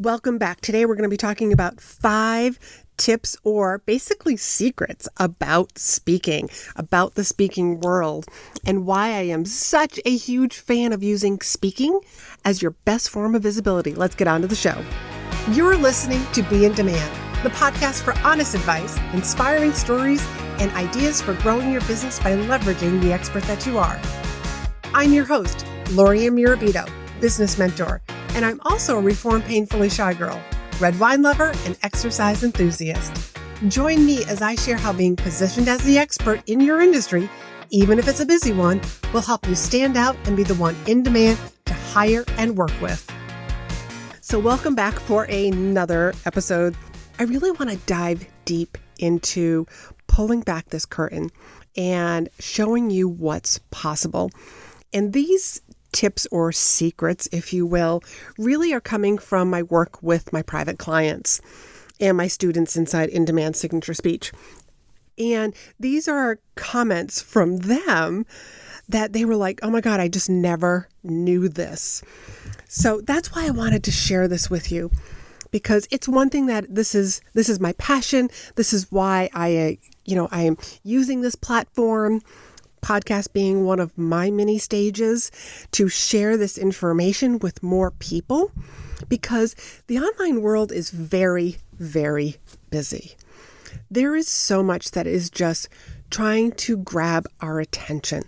Welcome back. Today we're going to be talking about 5 tips or basically secrets about speaking, about the speaking world, and why I am such a huge fan of using speaking as your best form of visibility. Let's get on to the show. You're listening to Be in Demand, the podcast for honest advice, inspiring stories, and ideas for growing your business by leveraging the expert that you are. I'm your host, Laurie-Ann, business mentor, and I'm also a reformed painfully shy girl, red wine lover, and exercise enthusiast. Join me as I share how being positioned as the expert in your industry, even if it's a busy one, will help you stand out and be the one in demand to hire and work with. So welcome back for another episode. I really want to dive deep into pulling back this curtain and showing you what's possible. And these tips or secrets, if you will, really are coming from my work with my private clients and my students inside In Demand Signature Speech. And these are comments from them that they were like, oh my God, I just never knew this. So that's why I wanted to share this with you, because it's one thing that this is my passion. This is why I am using this platform, podcast being one of my mini stages, to share this information with more people, because the online world is very, very busy. There is so much that is just trying to grab our attention.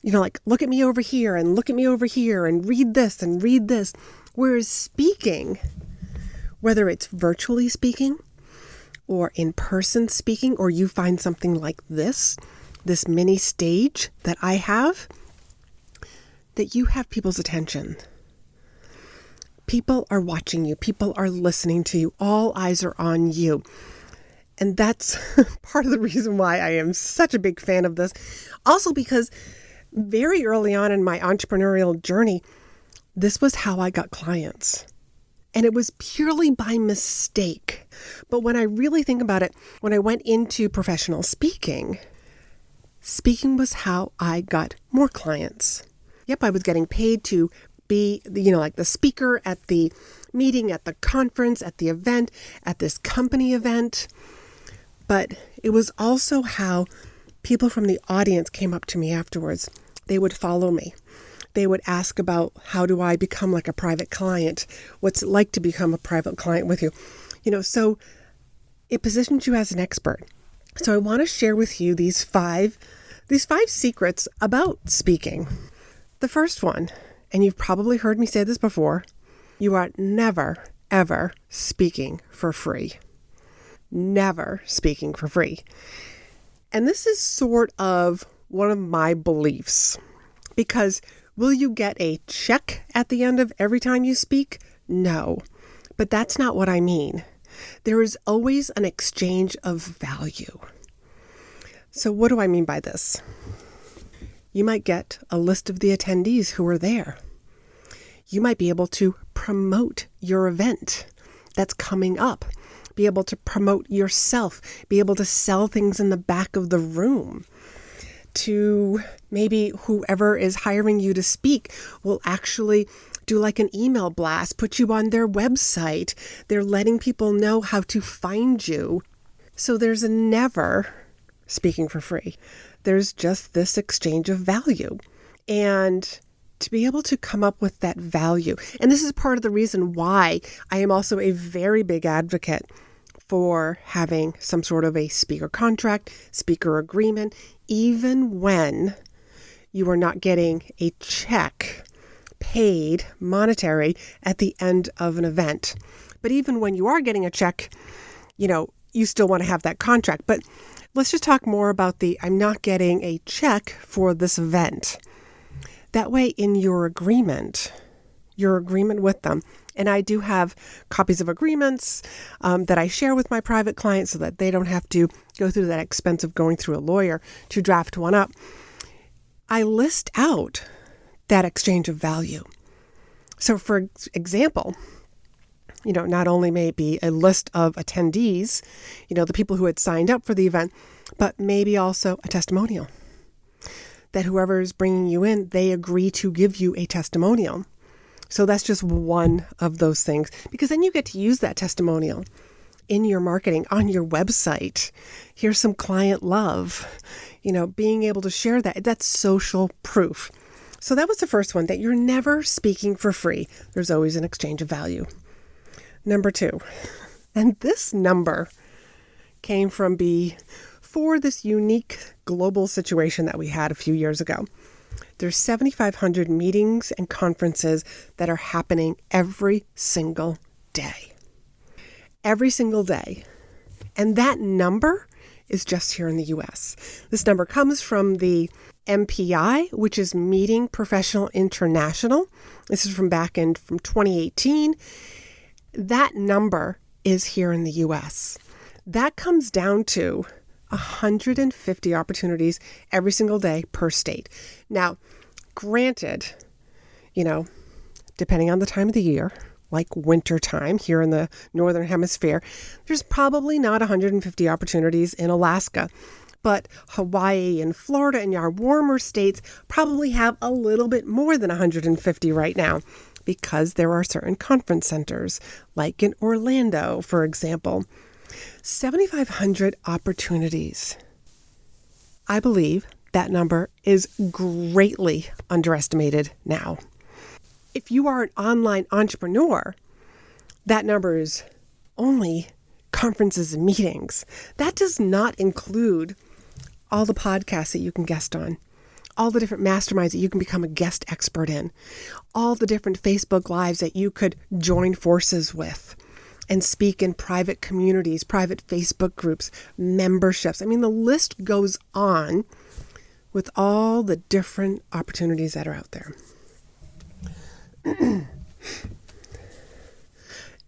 Like, look at me over here and look at me over here and read this and read this. Whereas speaking, whether it's virtually speaking or in person speaking, or you find something like this mini stage that I have, that you have people's attention. People are watching you. People are listening to you. All eyes are on you. And that's part of the reason why I am such a big fan of this. Also because very early on in my entrepreneurial journey, this was how I got clients. And it was purely by mistake. But when I really think about it, when I went into professional speaking was how I got more clients. Yep, I was getting paid to be, like the speaker at the meeting, at the conference, at the event, at this company event. But it was also how people from the audience came up to me afterwards. They would follow me. They would ask about, how do I become like a private client? What's it like to become a private client with you? So it positions you as an expert. So I want to share with you these five secrets about speaking. The first one, and you've probably heard me say this before, you are never, ever speaking for free. Never speaking for free. And this is sort of one of my beliefs, because will you get a check at the end of every time you speak? No, but that's not what I mean. There is always an exchange of value. So what do I mean by this? You might get a list of the attendees who are there. You might be able to promote your event that's coming up, be able to promote yourself, be able to sell things in the back of the room. To maybe whoever is hiring you to speak will actually do like an email blast, put you on their website. They're letting people know how to find you. So there's a never speaking for free. There's just this exchange of value. And to be able to come up with that value. And this is part of the reason why I am also a very big advocate for having some sort of a speaker contract, speaker agreement, even when you are not getting a check paid monetary at the end of an event. But even when you are getting a check, you still want to have that contract. But let's just talk more about I'm not getting a check for this event. That way in your agreement with them, and I do have copies of agreements that I share with my private clients so that they don't have to go through that expense of going through a lawyer to draft one up. I list out that exchange of value. So for example, not only may it be a list of attendees, the people who had signed up for the event, but maybe also a testimonial. That whoever is bringing you in, they agree to give you a testimonial. So that's just one of those things, because then you get to use that testimonial in your marketing, on your website. Here's some client love, being able to share that. That's social proof. So that was the first one, that you're never speaking for free. There's always an exchange of value. Number 2, and this number came from before this unique global situation that we had a few years ago. There's 7,500 meetings and conferences that are happening every single day. Every single day. And that number is just here in the U.S. This number comes from the MPI, which is Meeting Professional International. This is from 2018. That number is here in the U.S. That comes down to 150 opportunities every single day per state. Now, granted, depending on the time of the year, like winter time here in the Northern Hemisphere, there's probably not 150 opportunities in Alaska. But Hawaii and Florida and our warmer states probably have a little bit more than 150 right now, because there are certain conference centers, like in Orlando, for example. 7,500 opportunities. I believe that number is greatly underestimated now. If you are an online entrepreneur, that number is only conferences and meetings. That does not include all the podcasts that you can guest on, all the different masterminds that you can become a guest expert in, all the different Facebook Lives that you could join forces with and speak in private communities, private Facebook groups, memberships. I mean, the list goes on with all the different opportunities that are out there.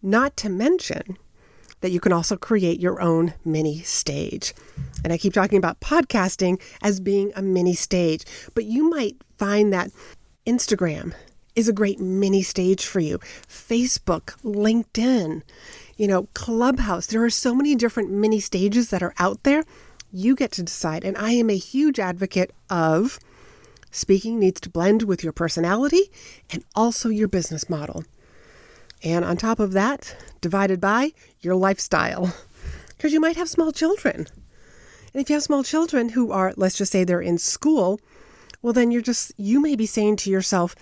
Not to mention that you can also create your own mini stage. And I keep talking about podcasting as being a mini stage, but you might find that Instagram is a great mini stage for you. Facebook, LinkedIn, Clubhouse. There are so many different mini stages that are out there. You get to decide. And I am a huge advocate of speaking needs to blend with your personality and also your business model. And on top of that, divided by your lifestyle. Because you might have small children. And if you have small children who are, let's just say they're in school, well, then you may be saying to yourself,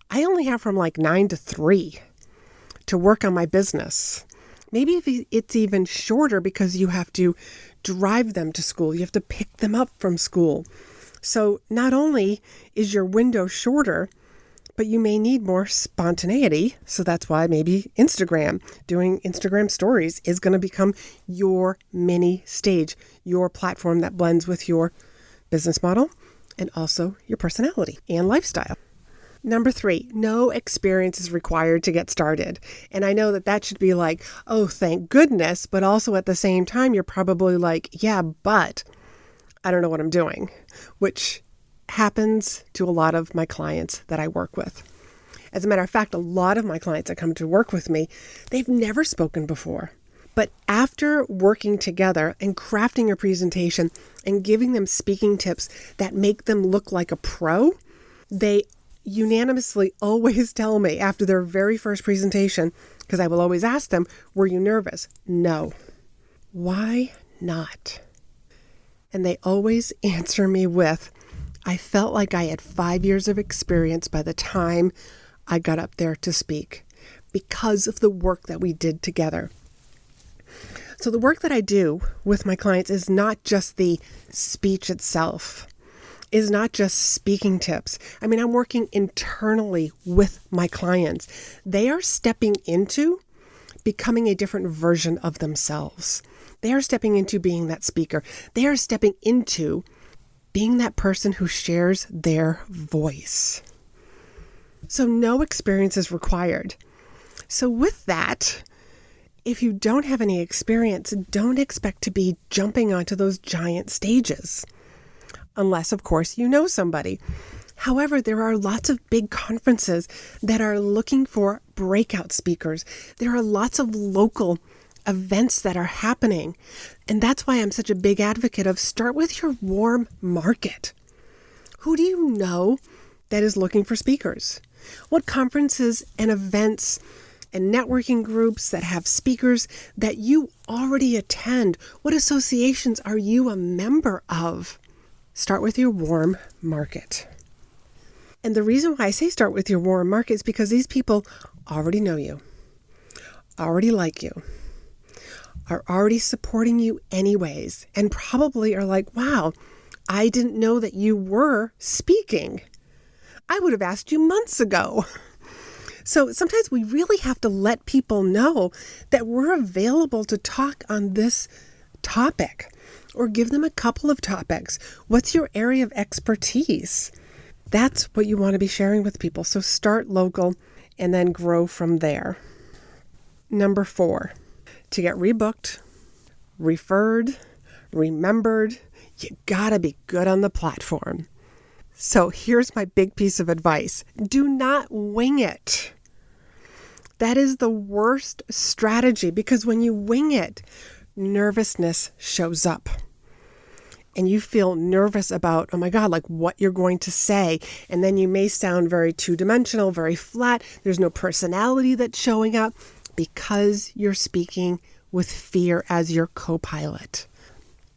I only have from 9 to 3 to work on my business. Maybe if it's even shorter because you have to drive them to school. You have to pick them up from school. So not only is your window shorter, but you may need more spontaneity. So that's why maybe doing Instagram stories is going to become your mini stage, your platform that blends with your business model and also your personality and lifestyle. Number 3, no experience is required to get started. And I know that should be oh, thank goodness. But also at the same time, you're probably yeah, but I don't know what I'm doing, which happens to a lot of my clients that I work with. As a matter of fact, a lot of my clients that come to work with me, they've never spoken before. But after working together and crafting a presentation and giving them speaking tips that make them look like a pro, they unanimously always tell me after their very first presentation, because I will always ask them, were you nervous? No. Why not? And they always answer me with, I felt like I had 5 years of experience by the time I got up there to speak because of the work that we did together. So the work that I do with my clients is not just the speech itself, is not just speaking tips. I mean, I'm working internally with my clients. They are stepping into becoming a different version of themselves. They are stepping into being that speaker. They are stepping into being that person who shares their voice. So no experience is required. So with that, if you don't have any experience, don't expect to be jumping onto those giant stages. Unless, of course, you know somebody. However, there are lots of big conferences that are looking for breakout speakers. There are lots of local events that are happening. And that's why I'm such a big advocate of start with your warm market. Who do you know that is looking for speakers? What conferences and events and networking groups that have speakers that you already attend? What associations are you a member of? Start with your warm market. And the reason why I say start with your warm market is because these people already know you, already like you, are already supporting you anyways, and probably are like, wow, I didn't know that you were speaking. I would have asked you months ago. So sometimes we really have to let people know that we're available to talk on this topic, or give them a couple of topics. What's your area of expertise? That's what you want to be sharing with people. So start local and then grow from there. Number 4, to get rebooked, referred, remembered, you gotta be good on the platform. So here's my big piece of advice. Do not wing it. That is the worst strategy, because when you wing it, nervousness shows up. And you feel nervous about, oh my God, like what you're going to say. And then you may sound very two-dimensional, very flat. There's no personality that's showing up because you're speaking with fear as your co-pilot.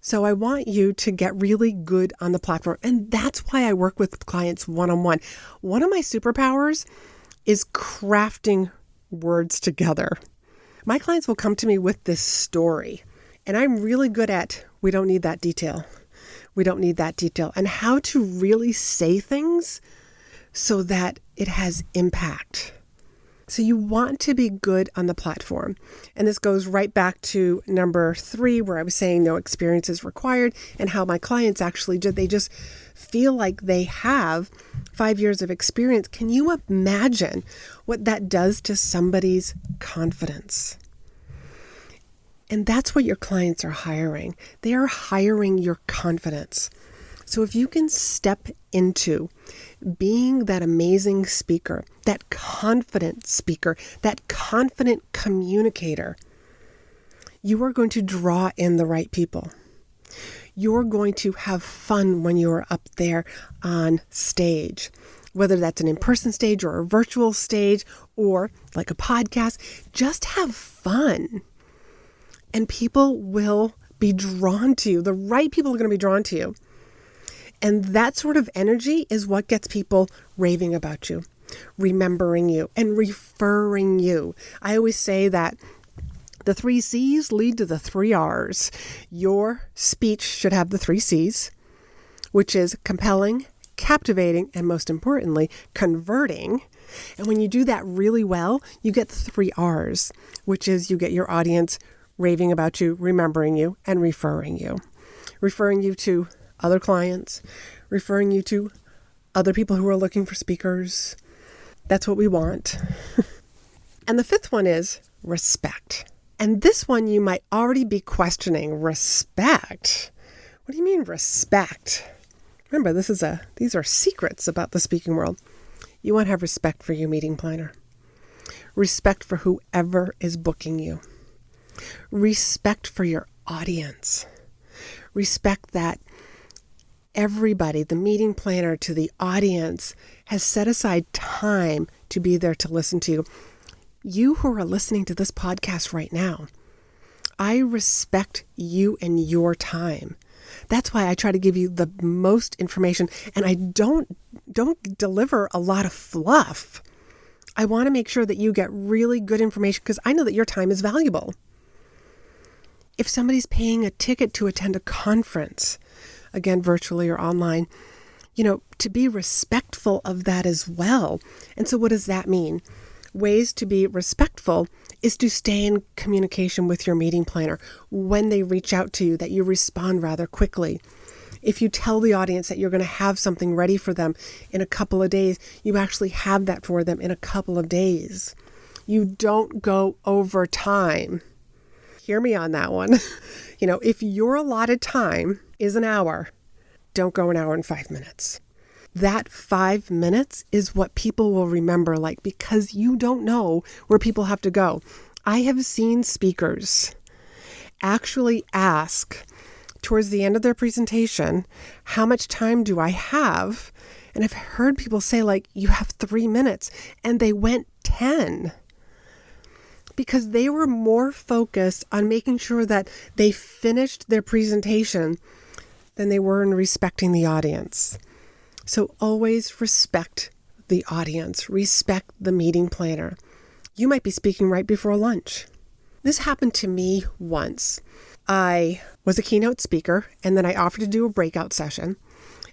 So I want you to get really good on the platform. And that's why I work with clients one-on-one. One of my superpowers is crafting words together. My clients will come to me with this story, and I'm really good at, we don't need that detail. We don't need that detail. And how to really say things so that it has impact. So you want to be good on the platform. And this goes right back to number 3, where I was saying no experience is required, and how my clients actually do. They just feel like they have 5 years of experience. Can you imagine what that does to somebody's confidence? And that's what your clients are hiring. They are hiring your confidence. So if you can step into being that amazing speaker, that confident speaker, that confident communicator, you are going to draw in the right people. You're going to have fun when you're up there on stage, whether that's an in-person stage or a virtual stage or like a podcast. Just have fun. And people will be drawn to you. The right people are going to be drawn to you. And that sort of energy is what gets people raving about you, remembering you, and referring you. I always say that the 3 C's lead to the 3 R's. Your speech should have the 3 C's, which is compelling, captivating, and most importantly, converting. And when you do that really well, you get the 3 R's, which is you get your audience raving about you, remembering you, and referring you. Referring you to other clients, referring you to other people who are looking for speakers. That's what we want. And the 5th one is respect. And this one you might already be questioning. Respect? What do you mean respect? Remember, these are secrets about the speaking world. You want to have respect for your meeting planner. Respect for whoever is booking you. Respect for your audience. Respect that everybody, the meeting planner to the audience, has set aside time to be there to listen to you. You who are listening to this podcast right now, I respect you and your time. That's why I try to give you the most information, and I don't deliver a lot of fluff. I want to make sure that you get really good information because I know that your time is valuable. If somebody's paying a ticket to attend a conference, again, virtually or online, to be respectful of that as well. And so what does that mean? Ways to be respectful is to stay in communication with your meeting planner. When they reach out to you, that you respond rather quickly. If you tell the audience that you're going to have something ready for them in a couple of days, you actually have that for them in a couple of days. You don't go over time. Hear me on that one. If your allotted time is an hour, don't go an hour and 5 minutes. That 5 minutes is what people will remember, because you don't know where people have to go. I have seen speakers actually ask towards the end of their presentation, how much time do I have? And I've heard people say, like, you have 3 minutes, and they went 10. Because they were more focused on making sure that they finished their presentation than they were in respecting the audience. So always respect the audience, respect the meeting planner. You might be speaking right before lunch. This happened to me once. I was a keynote speaker, and then I offered to do a breakout session.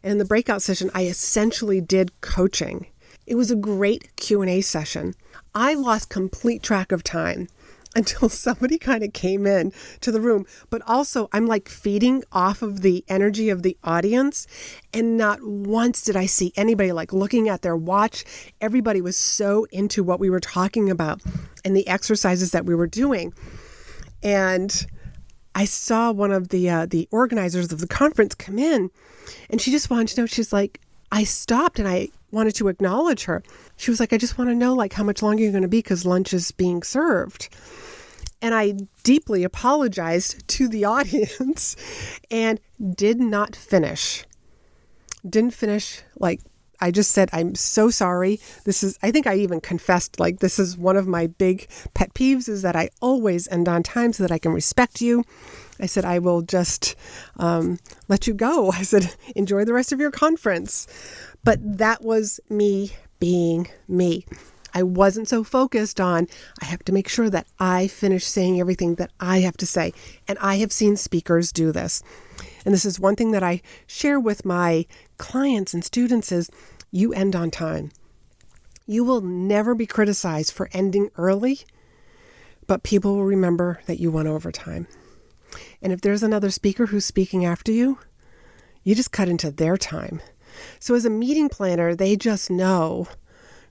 And in the breakout session, I essentially did coaching. It was a great Q&A session. I lost complete track of time until somebody kind of came in to the room. But also, I'm like feeding off of the energy of the audience. And not once did I see anybody like looking at their watch. Everybody was so into what we were talking about and the exercises that we were doing. And I saw one of the organizers of the conference come in, and she just wanted to know, she's like, I stopped and I wanted to acknowledge her. She was like, I just want to know like how much longer you're going to be because lunch is being served. And I deeply apologized to the audience and did not finish. Didn't finish. Like, I just said, I'm so sorry. I think I even confessed, like, this is one of my big pet peeves, is that I always end on time so that I can respect you. I said, I will just let you go. I said, enjoy the rest of your conference. But that was me being me. I wasn't so focused on, I have to make sure that I finish saying everything that I have to say. And I have seen speakers do this. And this is one thing that I share with my clients and students is you end on time. You will never be criticized for ending early, but people will remember that you went over time. And if there's another speaker who's speaking after you, you just cut into their time. So as a meeting planner, they just know,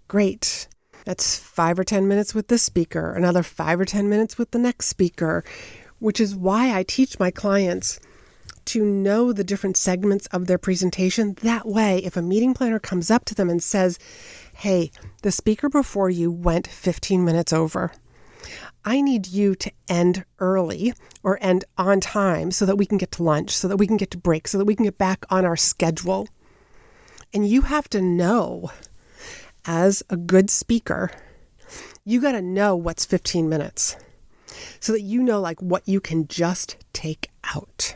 great, that's 5 or 10 minutes with this speaker, another 5 or 10 minutes with the next speaker, which is why I teach my clients to know the different segments of their presentation. That way, if a meeting planner comes up to them and says, hey, the speaker before you went 15 minutes over. I need you to end early or end on time so that we can get to lunch, so that we can get to break, so that we can get back on our schedule. And you have to know, as a good speaker, you got to know what's 15 minutes so that you know like what you can just take out.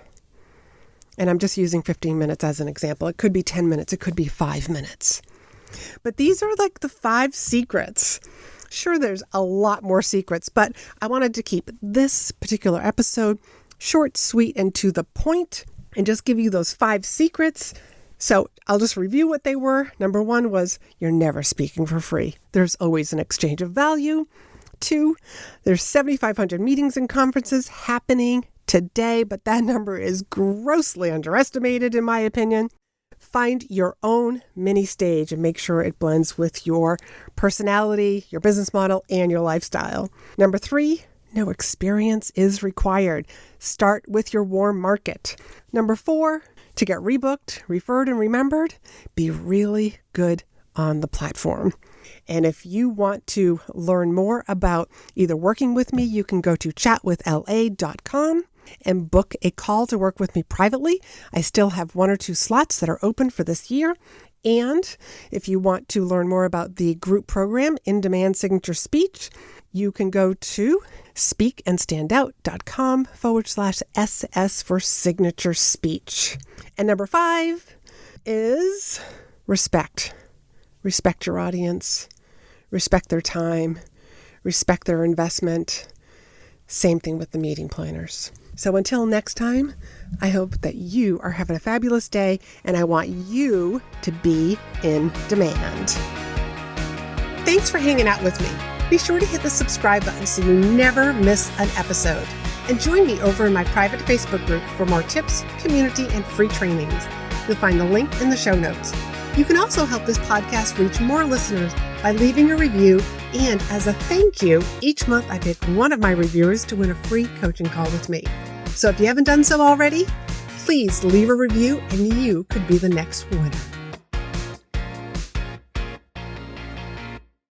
And I'm just using 15 minutes as an example. It could be 10 minutes. It could be 5 minutes. But these are like the 5 secrets. Sure, there's a lot more secrets, but I wanted to keep this particular episode short, sweet, and to the point, and just give you those 5 secrets. So I'll just review what they were. Number 1 was you're never speaking for free. There's always an exchange of value. 2, there's 7,500 meetings and conferences happening today, but that number is grossly underestimated in my opinion. Find your own mini stage and make sure it blends with your personality, your business model, and your lifestyle. Number 3, no experience is required. Start with your warm market. Number 4, to get rebooked, referred, and remembered, be really good on the platform. And if you want to learn more about either working with me, you can go to chatwithla.com and book a call to work with me privately. I still have 1 or 2 slots that are open for this year. And if you want to learn more about the group program, In Demand Signature Speech, you can go to speakandstandout.com/SS for signature speech. And number 5 is respect. Respect your audience, respect their time, respect their investment. Same thing with the meeting planners. So until next time, I hope that you are having a fabulous day, and I want you to be in demand. Thanks for hanging out with me. Be sure to hit the subscribe button so you never miss an episode. And join me over in my private Facebook group for more tips, community, and free trainings. You'll find the link in the show notes. You can also help this podcast reach more listeners by leaving a review. And as a thank you, each month I pick one of my reviewers to win a free coaching call with me. So if you haven't done so already, please leave a review and you could be the next winner.